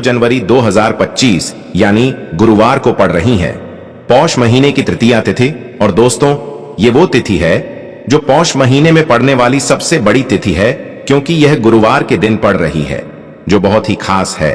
जनवरी 2025 यानी गुरुवार को पड़ रही हैं। पौष महीने की तृतीया तिथि। और दोस्तों, ये वो तिथि है जो पौष महीने में पड़ने वाली सबसे बड़ी तिथि है, क्योंकि यह गुरुवार के दिन पड़ रही है, जो बहुत ही खास है।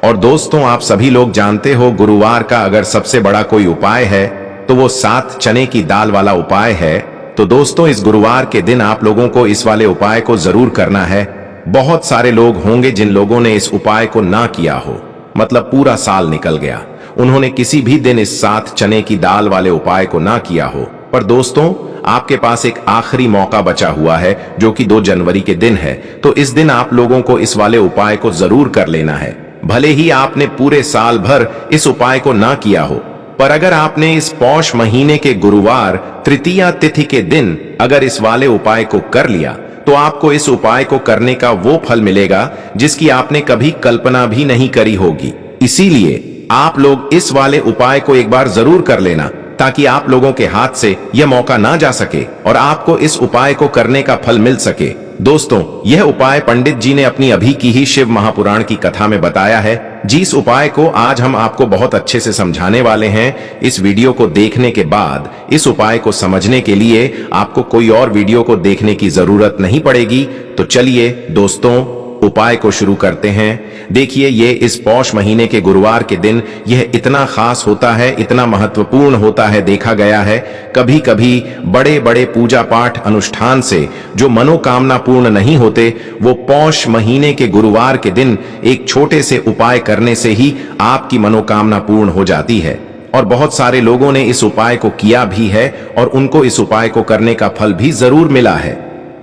और दोस्तों, आप सभी लोग जानते हो, गुरुवार का अगर सबसे बड़ा कोई उपाय है तो वो 7 चने की दाल वाला उपाय है। तो दोस्तों, इस गुरुवार के दिन आप लोगों को इस वाले उपाय को जरूर करना है। बहुत सारे लोग होंगे जिन लोगों ने इस उपाय को ना किया हो, मतलब पूरा साल निकल गया, उन्होंने किसी भी दिन इस 7 चने की दाल वाले उपाय को ना किया हो। पर दोस्तों, आपके पास एक आखिरी मौका बचा हुआ है, जो कि 2 जनवरी के दिन है। तो इस दिन आप लोगों को इस वाले उपाय को जरूर कर लेना है। भले ही आपने पूरे साल भर इस उपाय को ना किया हो, पर अगर आपने इस पौष महीने के गुरुवार तृतीया तिथि के दिन अगर इस वाले उपाय को कर लिया, तो आपको इस उपाय को करने का वो फल मिलेगा जिसकी आपने कभी कल्पना भी नहीं करी होगी। इसीलिए आप लोग इस वाले उपाय को एक बार जरूर कर लेना, ताकि आप लोगों के हाथ से यह मौका ना जा सके और आपको इस उपाय को करने का फल मिल सके। दोस्तों, यह उपाय पंडित जी ने अपनी अभी की ही शिव महापुराण की कथा में बताया है, जिस उपाय को आज हम आपको बहुत अच्छे से समझाने वाले हैं। इस वीडियो को देखने के बाद इस उपाय को समझने के लिए आपको कोई और वीडियो को देखने की जरूरत नहीं पड़ेगी। तो चलिए दोस्तों, उपाय को शुरू करते हैं। देखिए, ये इस पौष महीने के गुरुवार के दिन यह इतना खास होता है, इतना महत्वपूर्ण होता है। देखा गया है कभी कभी बड़े बड़े पूजा पाठ अनुष्ठान से जो मनोकामना पूर्ण नहीं होते, वो पौष महीने के गुरुवार के दिन एक छोटे से उपाय करने से ही आपकी मनोकामना पूर्ण हो जाती है। और बहुत सारे लोगों ने इस उपाय को किया भी है और उनको इस उपाय को करने का फल भी जरूर मिला है।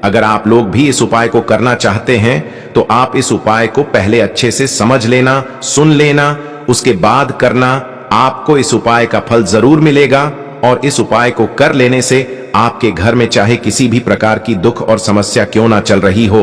अगर आप लोग भी इस उपाय को करना चाहते हैं तो आप इस उपाय को पहले अच्छे से समझ लेना, सुन लेना, उसके बाद करना। आपको इस उपाय का फल जरूर मिलेगा। और इस उपाय को कर लेने से आपके घर में चाहे किसी भी प्रकार की दुख और समस्या क्यों ना चल रही हो,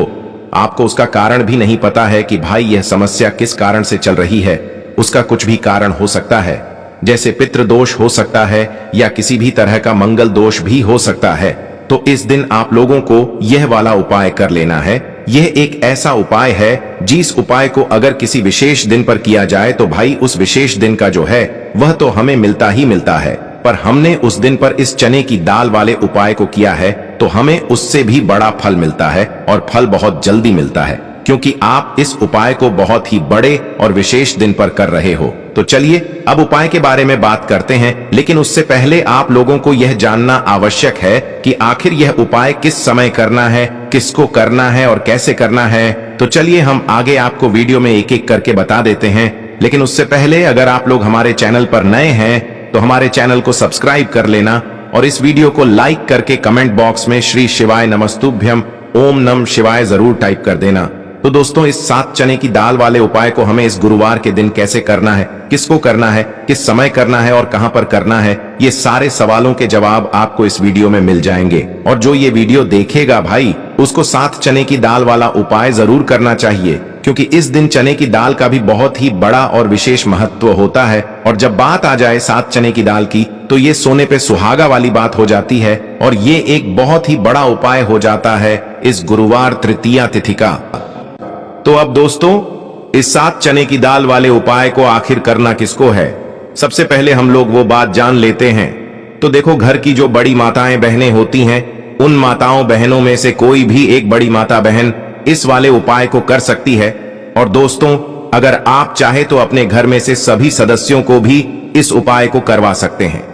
आपको उसका कारण भी नहीं पता है कि भाई यह समस्या किस कारण से चल रही है, उसका कुछ भी कारण हो सकता है, जैसे पितृदोष हो सकता है या किसी भी तरह का मंगल दोष भी हो सकता है। तो इस दिन आप लोगों को यह वाला उपाय कर लेना है। यह एक ऐसा उपाय है जिस उपाय को अगर किसी विशेष दिन पर किया जाए तो भाई उस विशेष दिन का जो है वह तो हमें मिलता ही मिलता है, पर हमने उस दिन पर इस चने की दाल वाले उपाय को किया है तो हमें उससे भी बड़ा फल मिलता है, और फल बहुत जल्दी मिलता है, क्योंकि आप इस उपाय को बहुत ही बड़े और विशेष दिन पर कर रहे हो। तो चलिए अब उपाय के बारे में बात करते हैं, लेकिन उससे पहले आप लोगों को यह जानना आवश्यक है कि आखिर यह उपाय किस समय करना है, किसको करना है और कैसे करना है। तो चलिए हम आगे आपको वीडियो में एक एक करके बता देते हैं। लेकिन उससे पहले अगर आप लोग हमारे चैनल पर नए हैं तो हमारे चैनल को सब्सक्राइब कर लेना और इस वीडियो को लाइक करके कमेंट बॉक्स में श्री शिवाय नमस्तुभ्यम ओम नम शिवाय जरूर टाइप कर देना। तो दोस्तों, इस 7 चने की दाल वाले उपाय को हमें इस गुरुवार के दिन कैसे करना है, किसको करना है, किस समय करना है और कहां पर करना है, ये सारे सवालों के जवाब आपको इस वीडियो में मिल जाएंगे। और जो ये वीडियो देखेगा भाई, उसको 7 चने की दाल वाला उपाय जरूर करना चाहिए, क्योंकि इस दिन चने की दाल का भी बहुत ही बड़ा और विशेष महत्व होता है। और जब बात आ जाए 7 चने की दाल की, तो ये सोने पे सुहागा वाली बात हो जाती है और ये एक बहुत ही बड़ा उपाय हो जाता है इस गुरुवार तृतीया तिथि का। तो अब दोस्तों, इस 7 चने की दाल वाले उपाय को आखिर करना किसको है, सबसे पहले हम लोग वो बात जान लेते हैं। तो देखो, घर की जो बड़ी माताएं बहनें होती हैं, उन माताओं बहनों में से कोई भी एक बड़ी माता बहन इस वाले उपाय को कर सकती है। और दोस्तों, अगर आप चाहे तो अपने घर में से सभी सदस्यों को भी इस उपाय को करवा सकते हैं।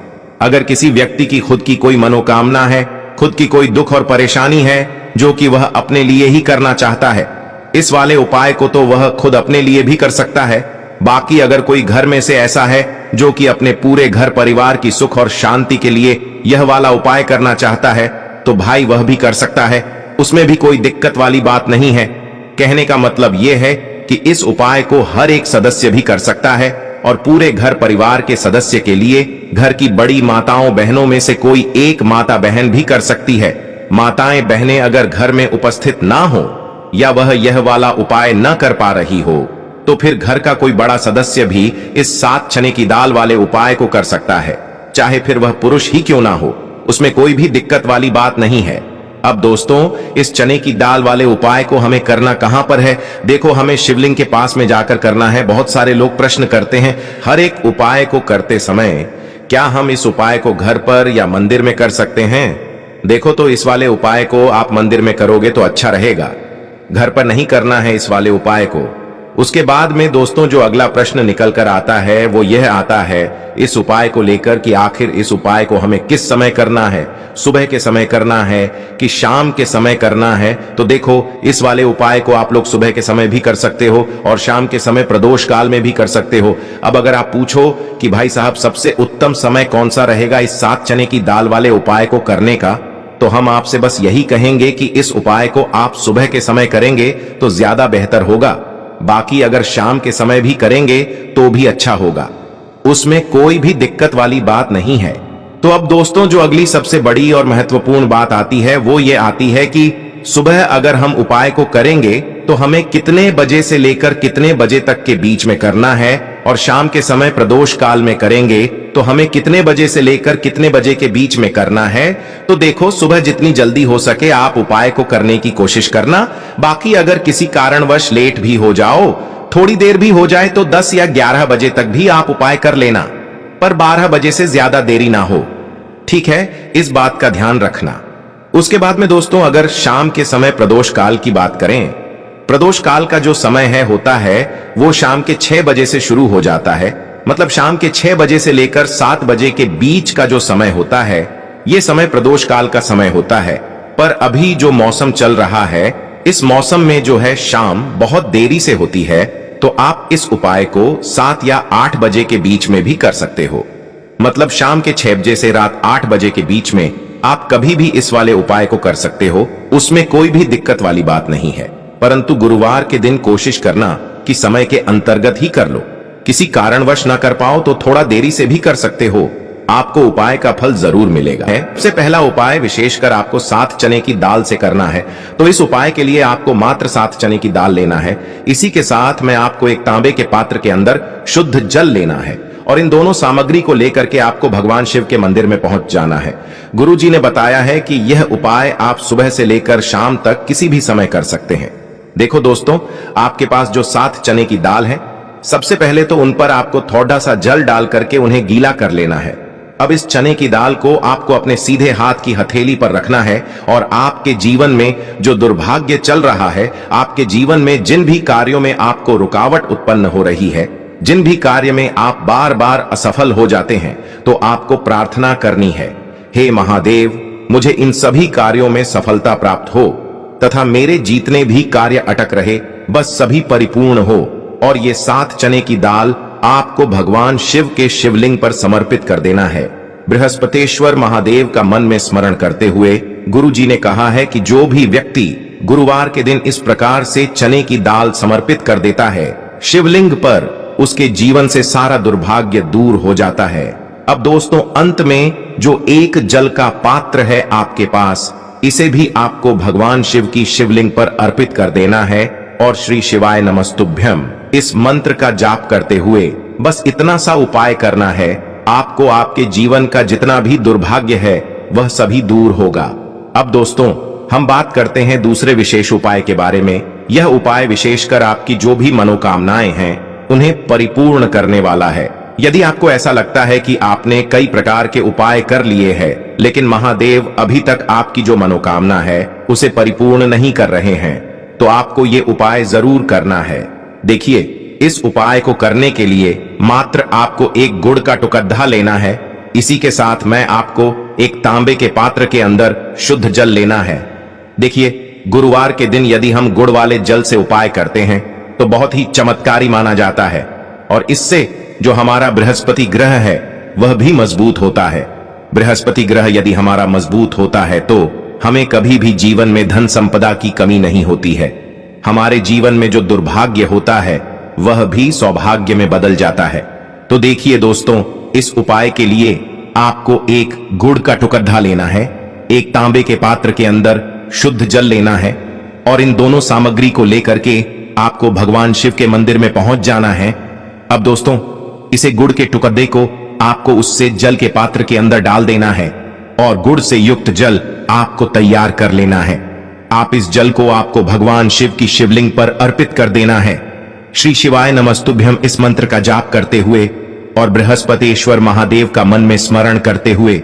अगर किसी व्यक्ति की खुद की कोई मनोकामना है, खुद की कोई दुख और परेशानी है जो कि वह अपने लिए ही करना चाहता है, इस वाले उपाय को तो वह खुद अपने लिए भी कर सकता है। बाकी अगर कोई घर में से ऐसा है जो कि अपने पूरे घर परिवार की सुख और शांति के लिए यह वाला उपाय करना चाहता है, तो भाई वह भी कर सकता है, उसमें भी कोई दिक्कत वाली बात नहीं है। कहने का मतलब यह है कि इस उपाय को हर एक सदस्य भी कर सकता है और पूरे घर परिवार के सदस्य के लिए घर की बड़ी माताओं बहनों में से कोई एक माता बहन भी कर सकती है। माताएं बहनें अगर घर में उपस्थित ना हो या वह यह वाला उपाय न कर पा रही हो, तो फिर घर का कोई बड़ा सदस्य भी इस 7 चने की दाल वाले उपाय को कर सकता है, चाहे फिर वह पुरुष ही क्यों ना हो, उसमें कोई भी दिक्कत वाली बात नहीं है। अब दोस्तों, इस चने की दाल वाले उपाय को हमें करना कहां पर है? देखो, हमें शिवलिंग के पास में जाकर करना है। बहुत सारे लोग प्रश्न करते हैं, हर एक उपाय को करते समय क्या हम इस उपाय को घर पर या मंदिर में कर सकते हैं? देखो, तो इस वाले उपाय को आप मंदिर में करोगे तो अच्छा रहेगा, घर पर नहीं करना है इस वाले उपाय को। उसके बाद में दोस्तों, जो अगला प्रश्न निकल कर आता है वो यह आता है इस उपाय को लेकर कि आखिर इस उपाय को हमें किस समय करना है, सुबह के समय करना है कि शाम के समय करना है? तो देखो, इस वाले उपाय को आप लोग सुबह के समय भी कर सकते हो और शाम के समय प्रदोष काल में भी कर सकते हो। अब अगर आप पूछो कि भाई साहब, सबसे उत्तम समय कौन सा रहेगा इस 7 चने की दाल वाले उपाय को करने का, तो हम आपसे बस यही कहेंगे कि इस उपाय को आप सुबह के समय करेंगे तो ज्यादा बेहतर होगा। बाकी अगर शाम के समय भी करेंगे तो भी अच्छा होगा, उसमें कोई भी दिक्कत वाली बात नहीं है। तो अब दोस्तों, जो अगली सबसे बड़ी और महत्वपूर्ण बात आती है वो ये आती है कि सुबह अगर हम उपाय को करेंगे तो हमें कितने बजे से लेकर कितने बजे तक के बीच में करना है, और शाम के समय प्रदोष काल में करेंगे तो हमें कितने बजे से लेकर कितने बजे के बीच में करना है। तो देखो, सुबह जितनी जल्दी हो सके आप उपाय को करने की कोशिश करना। बाकी अगर किसी कारणवश लेट भी हो जाओ, थोड़ी देर भी हो जाए, तो 10 या 11 बजे तक भी आप उपाय कर लेना, पर 12 बजे से ज्यादा देरी ना हो, ठीक है? इस बात का ध्यान रखना। उसके बाद में दोस्तों, अगर शाम के समय प्रदोष काल की बात करें, प्रदोष काल का जो समय होता है वो शाम के 6 बजे से शुरू हो जाता है। मतलब शाम के 6 बजे से लेकर 7 बजे के बीच का जो समय होता है, ये समय प्रदोष काल का समय होता है। पर अभी जो मौसम चल रहा है, इस मौसम में जो है शाम बहुत देरी से होती है, तो आप इस उपाय को 7 या 8 बजे के बीच में भी कर सकते हो। मतलब शाम के 6 बजे से रात 8 बजे के बीच में आप कभी भी इस वाले उपाय को कर सकते हो, उसमें कोई भी दिक्कत वाली बात नहीं है। परंतु गुरुवार के दिन कोशिश करना कि समय के अंतर्गत ही कर लो। किसी कारणवश ना कर पाओ तो थोड़ा देरी से भी कर सकते हो, आपको उपाय का फल जरूर मिलेगा। सबसे पहला उपाय विशेषकर आपको 7 चने की दाल से करना है। तो इस उपाय के लिए आपको मात्र 7 चने की दाल लेना है। इसी के साथ में आपको एक तांबे के पात्र के अंदर शुद्ध जल लेना है, और इन दोनों सामग्री को लेकर के आपको भगवान शिव के मंदिर में पहुंच जाना है। गुरु जी ने बताया है कि यह उपाय आप सुबह से लेकर शाम तक किसी भी समय कर सकते हैं। देखो दोस्तों, आपके पास जो 7 चने की दाल है, सबसे पहले तो उन पर आपको थोड़ा सा जल डाल करके उन्हें गीला कर लेना है। अब इस चने की दाल को आपको अपने सीधे हाथ की हथेली पर रखना है, और आपके जीवन में जो दुर्भाग्य चल रहा है, आपके जीवन में जिन भी कार्यों में आपको रुकावट उत्पन्न हो रही है, जिन भी कार्य में आप बार बार असफल हो जाते हैं, तो आपको प्रार्थना करनी है, हे महादेव, मुझे इन सभी कार्यों में सफलता प्राप्त हो तथा मेरे जीतने भी कार्य अटक रहे, बस सभी परिपूर्ण हो। और ये 7 चने की दाल आपको भगवान शिव के शिवलिंग पर समर्पित कर देना है। बृहस्पतेश्वर महादेव का मन में स्मरण करते हुए गुरु जी ने कहा है कि जो भी व्यक्ति गुरुवार के दिन इस प्रकार से चने की दाल समर्पित कर देता है शिवलिंग पर, उसके जीवन से सारा दुर्भाग्य दूर हो जाता है। अब दोस्तों, अंत में जो एक जल का पात्र है आपके पास, इसे भी आपको भगवान शिव की शिवलिंग पर अर्पित कर देना है, और श्री शिवाय नमस्तुभ्यम इस मंत्र का जाप करते हुए बस इतना सा उपाय करना है, आपको आपके जीवन का जितना भी दुर्भाग्य है वह सभी दूर होगा। अब दोस्तों, हम बात करते हैं दूसरे विशेष उपाय के बारे में। यह उपाय विशेषकर आपकी जो भी मनोकामनाएं हैं उन्हें परिपूर्ण करने वाला है। यदि आपको ऐसा लगता है कि आपने कई प्रकार के उपाय कर लिए हैं, लेकिन महादेव अभी तक आपकी जो मनोकामना है उसे परिपूर्ण नहीं कर रहे हैं, तो आपको ये उपाय जरूर करना है। देखिए, इस उपाय को करने के लिए मात्र आपको एक गुड़ का टुकड़ा लेना है। इसी के साथ मैं आपको एक तांबे के पात्र के अंदर शुद्ध जल लेना है। देखिए, गुरुवार के दिन यदि हम गुड़ वाले जल से उपाय करते हैं तो बहुत ही चमत्कारी माना जाता है, और इससे जो हमारा बृहस्पति ग्रह है वह भी मजबूत होता है। बृहस्पति ग्रह यदि हमारा मजबूत होता है तो हमें कभी भी जीवन में धन संपदा की कमी नहीं होती है। हमारे जीवन में जो दुर्भाग्य होता है वह भी सौभाग्य में बदल जाता है। तो देखिए दोस्तों, इस उपाय के लिए आपको एक गुड़ का टुकड़ा लेना है, एक तांबे के पात्र के अंदर शुद्ध जल लेना है, और इन दोनों सामग्री को लेकर के आपको भगवान शिव के मंदिर में पहुंच जाना है। अब दोस्तों, इसे गुड़ के टुकड़े को आपको उससे जल के पात्र के अंदर डाल देना है, और गुड़ से युक्त जल आपको तैयार कर लेना है। आप इस जल को आपको भगवान शिव की शिवलिंग पर अर्पित कर देना है। श्री शिवाय नमस्तुभ्यम इस मंत्र का जाप करते हुए और बृहस्पतिश्वर महादेव का मन में स्मरण करते हुए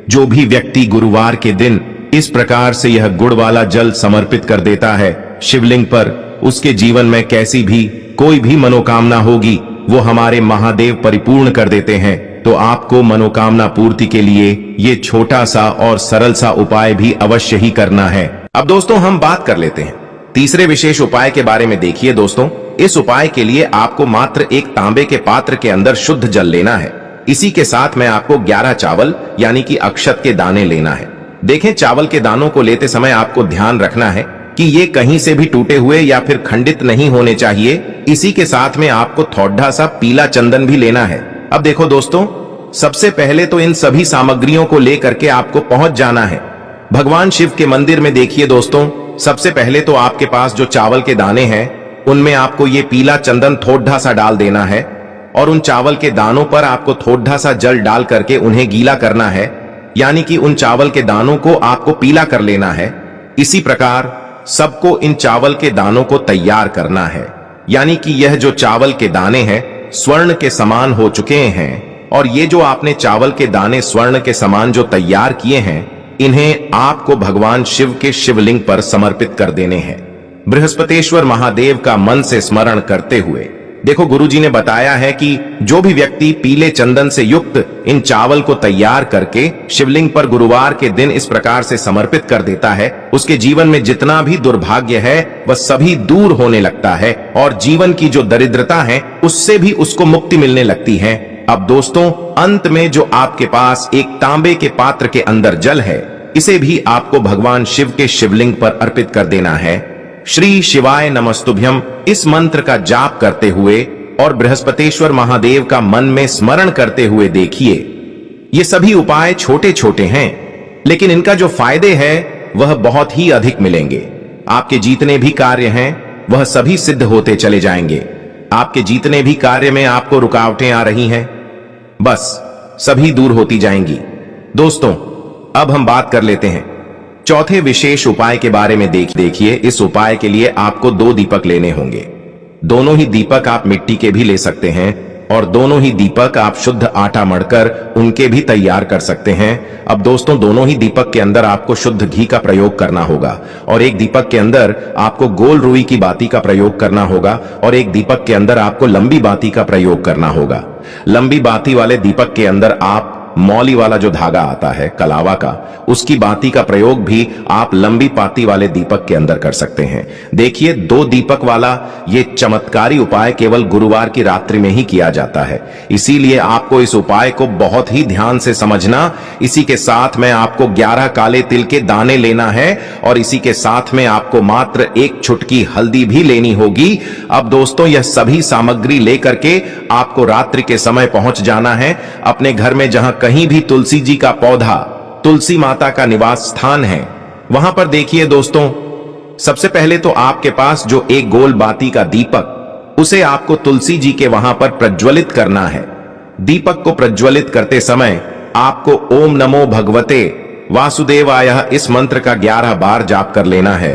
जो भी व्यक्ति गुरुवार के दिन इस प्रकार से यह गुड़ वाला जल समर्पित कर देता है शिवलिंग पर, उसके जीवन में कैसी भी कोई भी मनोकामना होगी वो हमारे महादेव परिपूर्ण कर देते हैं। तो आपको मनोकामना पूर्ति के लिए ये छोटा सा और सरल सा उपाय भी अवश्य ही करना है। अब दोस्तों हम बात कर लेते हैं तीसरे विशेष उपाय के बारे में। देखिए दोस्तों, इस उपाय के लिए आपको मात्र एक तांबे के पात्र के अंदर शुद्ध जल लेना है। इसी के साथ में आपको 11 चावल यानी कि अक्षत के दाने लेना है। देखें, चावल के दानों को लेते समय आपको ध्यान रखना है कि ये कहीं से भी टूटे हुए या फिर खंडित नहीं होने चाहिए। इसी के साथ में आपको थोड़ा सा पीला चंदन भी लेना है। अब देखो दोस्तों, सबसे पहले तो इन सभी सामग्रियों को लेकर के आपको पहुंच जाना है भगवान शिव के मंदिर में। देखिए दोस्तों, सबसे पहले तो आपके पास जो चावल के दाने हैं उनमें आपको ये पीला चंदन थोड़ा सा डाल देना है और उन चावल के दानों पर आपको थोड़ा सा जल डाल करके उन्हें गीला करना है, यानी कि उन चावल के दानों को आपको पीला कर लेना है। इसी प्रकार सबको इन चावल के दानों को तैयार करना है, यानी कि यह जो चावल के दाने हैं स्वर्ण के समान हो चुके हैं। और ये जो आपने चावल के दाने स्वर्ण के समान जो तैयार किए हैं, इन्हें आपको भगवान शिव के शिवलिंग पर समर्पित कर देने हैं बृहस्पतिश्वर महादेव का मन से स्मरण करते हुए। देखो, गुरुजी ने बताया है कि जो भी व्यक्ति पीले चंदन से युक्त इन चावल को तैयार करके शिवलिंग पर गुरुवार के दिन इस प्रकार से समर्पित कर देता है, उसके जीवन में जितना भी दुर्भाग्य है वह सभी दूर होने लगता है और जीवन की जो दरिद्रता है उससे भी उसको मुक्ति मिलने लगती है। अब दोस्तों, अंत में जो आपके पास एक तांबे के पात्र के अंदर जल है, इसे भी आपको भगवान शिव के शिवलिंग पर अर्पित कर देना है। श्री शिवाय नमस्तुभ्यम इस मंत्र का जाप करते हुए और बृहस्पतिश्वर महादेव का मन में स्मरण करते हुए देखिए, ये सभी उपाय छोटे छोटे हैं लेकिन इनका जो फायदे हैं वह बहुत ही अधिक मिलेंगे। आपके जितने भी कार्य हैं वह सभी सिद्ध होते चले जाएंगे। आपके जितने भी कार्य में आपको रुकावटें आ रही हैं बस सभी दूर होती जाएंगी। दोस्तों, अब हम बात कर लेते हैं चौथे विशेष उपाय के बारे में। देखिए, इस उपाय के लिए आपको 2 दीपक लेने होंगे। दोनों ही दीपक आप मिट्टी के भी ले सकते हैं और दोनों ही दीपक आप शुद्ध आटा मढ़कर उनके भी तैयार कर सकते हैं। अब दोस्तों, दोनों ही दीपक के अंदर आपको शुद्ध घी का प्रयोग करना होगा और एक दीपक के अंदर आपको गोल रुई की बाती का प्रयोग करना होगा और एक दीपक के अंदर आपको लंबी बाती का प्रयोग करना होगा। लंबी बाती वाले दीपक के अंदर आप मौली वाला जो धागा आता है कलावा का, उसकी बाती का प्रयोग भी आप लंबी पाती वाले दीपक के अंदर कर सकते हैं। देखिए, 2 दीपक वाला ये चमत्कारी उपाय केवल गुरुवार की रात्रि में ही किया जाता है, इसीलिए आपको इस उपाय को बहुत ही ध्यान से समझना। इसी के साथ में आपको 11 काले तिल के दाने लेना है और इसी के साथ में आपको मात्र 1 चुटकी हल्दी भी लेनी होगी। अब दोस्तों, यह सभी सामग्री लेकर के आपको रात्रि के समय पहुंच जाना है अपने घर में, जहां कहीं भी तुलसी जी का पौधा, तुलसी माता का निवास स्थान है, वहां पर देखिए दोस्तों, सबसे पहले तो आपके पास जो एक गोल बाती का दीपक, उसे आपको तुलसी जी के वहां पर प्रज्वलित करना है। दीपक को प्रज्वलित करते समय आपको ओम नमो भगवते वासुदेवाय इस मंत्र का 11 बार जाप कर लेना है।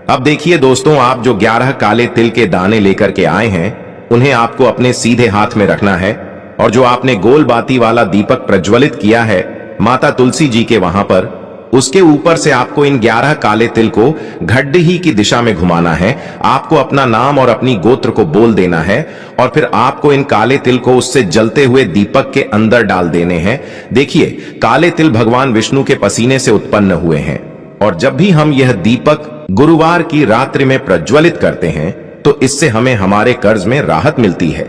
अब देखिए दोस्तों, आप जो 11 काले तिल के दाने लेकर के आए हैं उन्हें आपको अपने सीधे हाथ में रखना है और जो आपने गोल बाती वाला दीपक प्रज्वलित किया है माता तुलसी जी के वहां पर, उसके ऊपर से आपको इन 11 काले तिल को घड्डी की दिशा में घुमाना है। आपको अपना नाम और अपनी गोत्र को बोल देना है और फिर आपको इन काले तिल को उससे जलते हुए दीपक के अंदर डाल देने हैं। देखिए, काले तिल भगवान विष्णु के पसीने से उत्पन्न हुए हैं और जब भी हम यह दीपक गुरुवार की रात्रि में प्रज्वलित करते हैं तो इससे हमें हमारे कर्ज में राहत मिलती है,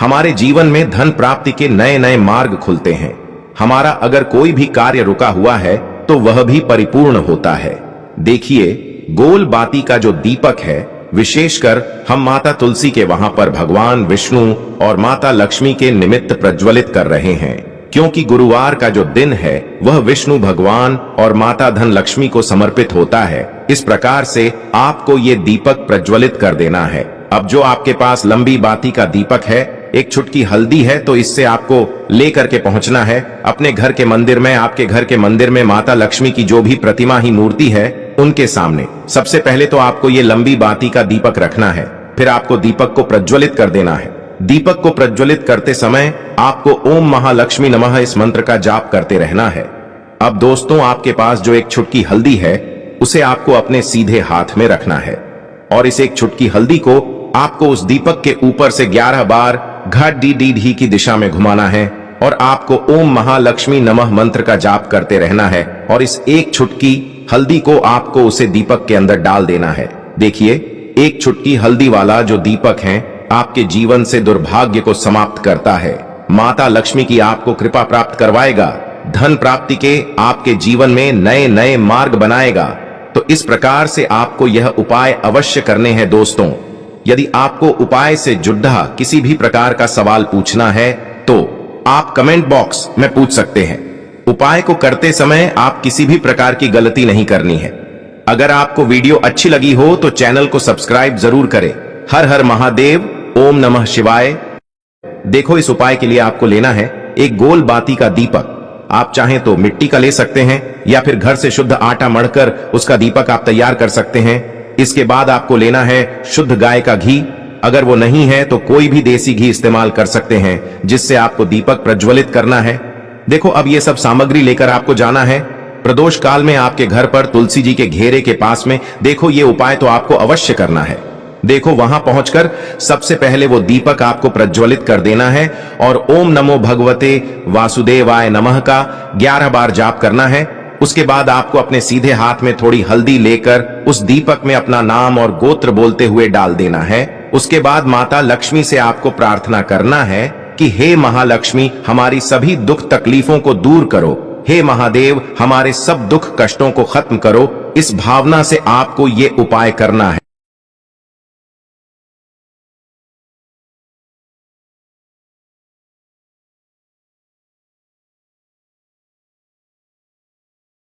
हमारे जीवन में धन प्राप्ति के नए नए मार्ग खुलते हैं, हमारा अगर कोई भी कार्य रुका हुआ है तो वह भी परिपूर्ण होता है। देखिए, गोल बाती का जो दीपक है विशेषकर हम माता तुलसी के वहां पर भगवान विष्णु और माता लक्ष्मी के निमित्त प्रज्वलित कर रहे हैं, क्योंकि गुरुवार का जो दिन है वह विष्णु भगवान और माता धन लक्ष्मी को समर्पित होता है। इस प्रकार से आपको ये दीपक प्रज्वलित कर देना है। अब जो आपके पास लंबी बाती का दीपक है एक छुटकी हल्दी है, तो इससे आपको लेकर के पहुंचना है अपने घर के मंदिर में। आपके घर के मंदिर में माता लक्ष्मी की जो भी प्रतिमा ही मूर्ति है उनके सामने सबसे पहले तो आपको ये लंबी बाती का दीपक रखना है। फिर आपको दीपक को प्रज्वलित कर देना है। दीपक को प्रज्वलित करते समय आपको ओम महालक्ष्मी नमः इस मंत्र का जाप करते रहना है। अब दोस्तों, आपके पास जो एक छुटकी हल्दी है उसे आपको अपने सीधे हाथ में रखना है और इस एक छुटकी हल्दी को आपको उस दीपक के ऊपर से 11 बार घट डी डी ढी की दिशा में घुमाना है और आपको ओम महालक्ष्मी नमः मंत्र का जाप करते रहना है और इस एक छुटकी हल्दी को आपको उसे दीपक के अंदर डाल देना है। देखिए, एक छुटकी हल्दी वाला जो दीपक है आपके जीवन से दुर्भाग्य को समाप्त करता है। माता लक्ष्मी की आपको कृपा प्राप्त करवाएगा, धन प्राप्ति के आपके जीवन में नए नए मार्ग बनाएगा। तो इस प्रकार से आपको यह उपाय अवश्य करने हैं दोस्तों। यदि आपको उपाय से जुड़ा किसी भी प्रकार का सवाल पूछना है तो आप कमेंट बॉक्स में पूछ सकते हैं। उपाय को करते समय आप किसी भी प्रकार की गलती नहीं करनी है। अगर आपको वीडियो अच्छी लगी हो तो चैनल को सब्सक्राइब जरूर करें। हर हर महादेव, ओम नमः शिवाय। देखो, इस उपाय के लिए आपको लेना है एक गोल बाती का दीपक। आप चाहें तो मिट्टी का ले सकते हैं या फिर घर से शुद्ध आटा मढ़कर उसका दीपक आप तैयार कर सकते हैं। इसके बाद आपको लेना है शुद्ध गाय का घी। अगर वो नहीं है तो कोई भी देसी घी इस्तेमाल कर सकते हैं जिससे आपको दीपक प्रज्वलित करना है। देखो, अब ये सब सामग्री लेकर आपको जाना है प्रदोष काल में आपके घर पर तुलसी जी के घेरे के पास में। देखो, ये उपाय तो आपको अवश्य करना है। देखो, वहां पहुंचकर सबसे पहले वो दीपक आपको प्रज्वलित कर देना है और ओम नमो भगवते वासुदेवाय नमः का 11 बार जाप करना है। उसके बाद आपको अपने सीधे हाथ में थोड़ी हल्दी लेकर उस दीपक में अपना नाम और गोत्र बोलते हुए डाल देना है। उसके बाद माता लक्ष्मी से आपको प्रार्थना करना है कि हे महालक्ष्मी, हमारी सभी दुख तकलीफों को दूर करो। हे महादेव, हमारे सब दुख कष्टों को खत्म करो। इस भावना से आपको ये उपाय करना है।